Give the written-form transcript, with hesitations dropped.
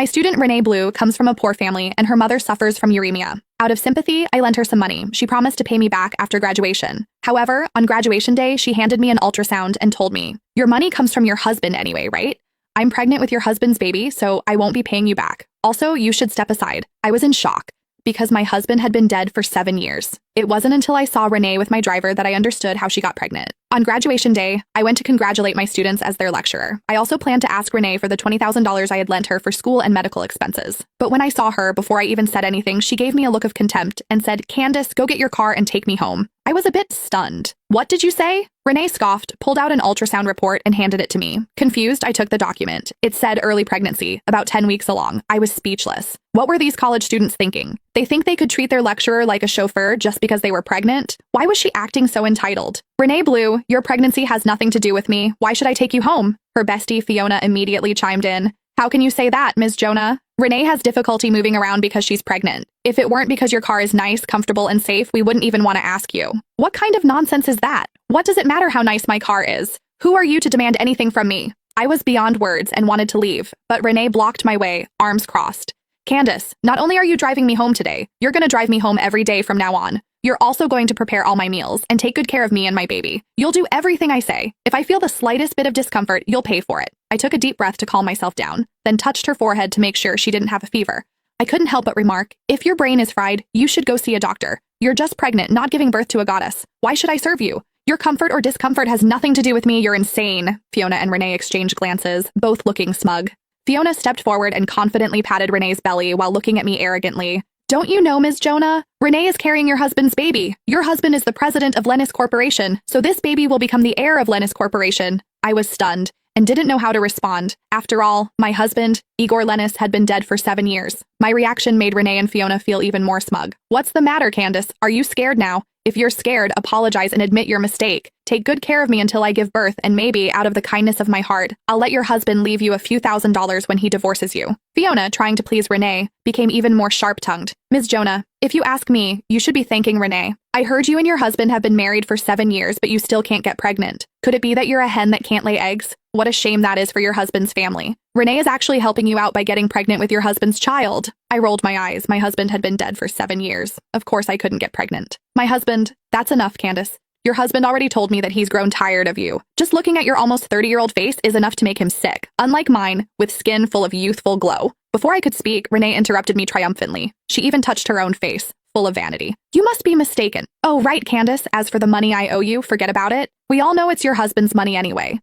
My student Renee Blue comes from a poor family and her mother suffers from uremia. Out of sympathy, I lent her some money. She promised to pay me back after graduation. However, on graduation day, she handed me an ultrasound and told me, "Your money comes from your husband anyway, right? I'm pregnant with your husband's baby, so I won't be paying you back. Also, you should step aside." I was in shock because my husband had been dead for 7 years. It wasn't until I saw Renee with my driver that I understood how she got pregnant. On graduation day, I went to congratulate my students as their lecturer. I also planned to ask Renee for the $20,000 I had lent her for school and medical expenses. But when I saw her, before I even said anything, she gave me a look of contempt and said, "Candace, go get your car and take me home." I was a bit stunned. "What did you say?" Renee scoffed, pulled out an ultrasound report, and handed it to me. Confused, I took the document. It said early pregnancy, about 10 weeks along. I was speechless. What were these college students thinking? They think they could treat their lecturer like a chauffeur just because they were pregnant? Why was she acting so entitled? "Renee Blue, your pregnancy has nothing to do with me. Why should I take you home?" Her bestie, Fiona, immediately chimed in. "How can you say that, Ms. Jonah? Renee has difficulty moving around because she's pregnant. If it weren't because your car is nice, comfortable, and safe, we wouldn't even want to ask you." What kind of nonsense is that? What does it matter how nice my car is? Who are you to demand anything from me? I was beyond words and wanted to leave, but Renee blocked my way, arms crossed. "Candace, not only are you driving me home today, you're going to drive me home every day from now on. You're also going to prepare all my meals and take good care of me and my baby. You'll do everything I say. If I feel the slightest bit of discomfort, you'll pay for it." I took a deep breath to calm myself down, then touched her forehead to make sure she didn't have a fever. I couldn't help but remark, "If your brain is fried, you should go see a doctor. You're just pregnant, not giving birth to a goddess. Why should I serve you? Your comfort or discomfort has nothing to do with me. You're insane." Fiona and Renee exchanged glances, both looking smug. Fiona stepped forward and confidently patted Renee's belly while looking at me arrogantly. "Don't you know, Ms. Jonah? Renee is carrying your husband's baby. Your husband is the president of Lennis Corporation, so this baby will become the heir of Lennis Corporation." I was stunned and didn't know how to respond. After all, my husband, Igor Lennis, had been dead for 7 years. My reaction made Renee and Fiona feel even more smug. "What's the matter, Candace? Are you scared now? If you're scared, apologize and admit your mistake. Take good care of me until I give birth, and maybe, out of the kindness of my heart, I'll let your husband leave you a few $1,000s when he divorces you." Fiona, trying to please Renee, became even more sharp-tongued. "Ms. Jonah, if you ask me, you should be thanking Renee. I heard you and your husband have been married for 7 years, but you still can't get pregnant. Could it be that you're a hen that can't lay eggs? What a shame that is for your husband's family. Renee is actually helping you out by getting pregnant with your husband's child." I rolled my eyes. My husband had been dead for 7 years. Of course I couldn't get pregnant. "My husband, that's enough, Candace. Your husband already told me that he's grown tired of you. Just looking at your almost 30-year-old face is enough to make him sick, unlike mine, with skin full of youthful glow." Before I could speak, Renee interrupted me triumphantly. She even touched her own face, full of vanity. "You must be mistaken. Oh, right, Candace. As for the money I owe you, forget about it. We all know it's your husband's money anyway.